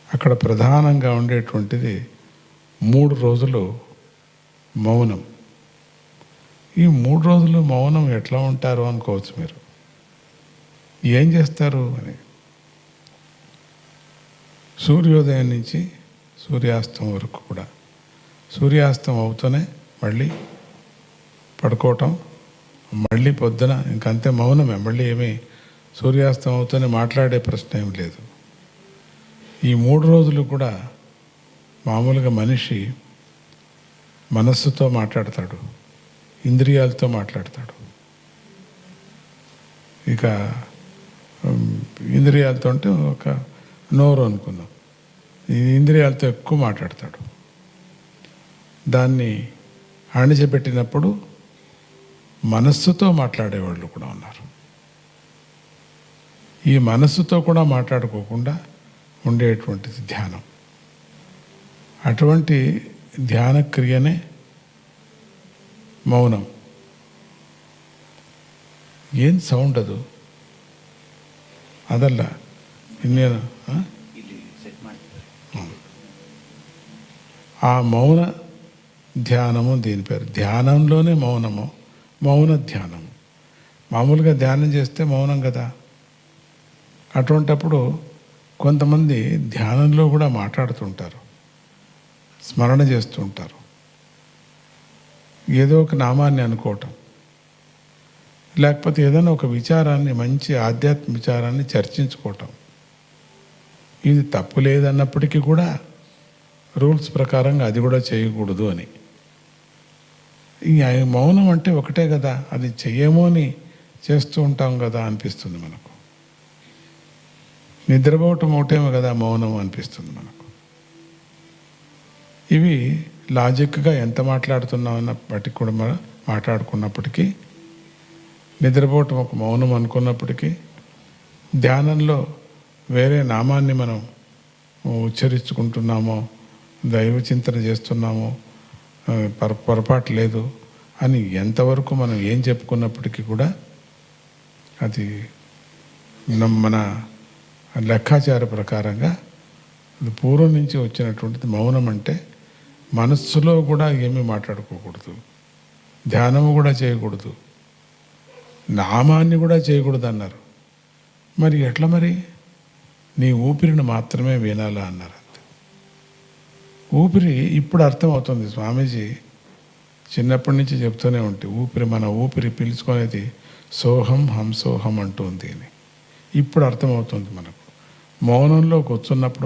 అక్కడ ప్రధానంగా ఉండేటువంటిది 3 రోజులు మౌనం. ఈ 3 రోజులు మౌనం ఎట్లా ఉంటారు అనుకోవచ్చు మీరు. ఏం చేస్తారు అని. సూర్యోదయం నుంచి సూర్యాస్తం వరకు కూడా, సూర్యాస్తం అవుతూనే మళ్ళీ పడుకోవటం, మళ్ళీ పొద్దున ఇంకంతే మౌనమే. మళ్ళీ ఏమీ సూర్యాస్తం అవుతూనే మాట్లాడే ప్రశ్న ఏం లేదు. ఈ 3 రోజులు కూడా మామూలుగా మనిషి మనస్సుతో మాట్లాడతాడు, ఇంద్రియాలతో మాట్లాడతాడు. ఇక ఇంద్రియాలతో అంటే ఒక నోరు అనుకుందాం, ఈ ఇంద్రియాలతో ఎక్కువ మాట్లాడతాడు. దాన్ని అణిచిపెట్టినప్పుడు మనస్సుతో మాట్లాడేవాళ్ళు కూడా ఉన్నారు. ఈ మనస్సుతో కూడా మాట్లాడుకోకుండా ఉండేటువంటిది ధ్యానం. అటువంటి ధ్యాన క్రియనే మౌనం. ఏం సౌండ్ ಅದು ಅದಲ್ಲ ಇನ್ನೇನು. ఆ మౌన ధ్యానము దీని పేరు. ధ్యానంలోనే మౌనము, మౌన ధ్యానము. మామూలుగా ధ్యానం చేస్తే మౌనం కదా. అటువంటప్పుడు కొంతమంది ధ్యానంలో కూడా మాట్లాడుతుంటారు, స్మరణ చేస్తుంటారు, ఏదో ఒక నామాన్ని అనుకోవటం, లేకపోతే ఏదైనా ఒక విచారాన్ని, మంచి ఆధ్యాత్మిక విచారాన్ని చర్చించుకోవటం. ఇది తప్పు లేదన్నప్పటికీ కూడా రూల్స్ ప్రకారంగా అది కూడా చేయకూడదు అని. ఈ మౌనం అంటే ఒకటే కదా, అది చెయ్యమో అని చేస్తూ ఉంటాం కదా అనిపిస్తుంది మనకు. నిద్రపోవటం ఒకటేమో కదా మౌనం అనిపిస్తుంది మనకు. ఇవి లాజిక్గా ఎంత మాట్లాడుతున్నామన్న బట్టి కూడా మనం మాట్లాడుకున్నప్పటికీ, నిద్రపోవటం ఒక మౌనం అనుకున్నప్పటికీ, ధ్యానంలో వేరే నామాన్ని మనం ఉచ్చరించుకుంటున్నామో, దైవ చింతన చేస్తున్నామో, పొరపాటు లేదు అని ఎంతవరకు మనం ఏం చెప్పుకున్నప్పటికీ కూడా అది మన లెక్కాచార ప్రకారంగా అది పూర్వం నుంచి వచ్చినటువంటిది. మౌనం అంటే మనస్సులో కూడా ఏమీ మాట్లాడుకోకూడదు, ధ్యానము కూడా చేయకూడదు, నామాన్ని కూడా చేయకూడదు అన్నారు. మరి ఎట్లా మరి? నీ ఊపిరిని మాత్రమే వినాలా అన్నారు. అంతే. ఊపిరి ఇప్పుడు అర్థమవుతుంది. స్వామీజీ చిన్నప్పటి నుంచి చెప్తూనే ఉంటే మన ఊపిరి పీల్చుకునేది సోహం హంసోహం అంటుంది అని ఇప్పుడు అర్థమవుతుంది మనకు. మౌనంలో కూర్చున్నప్పుడు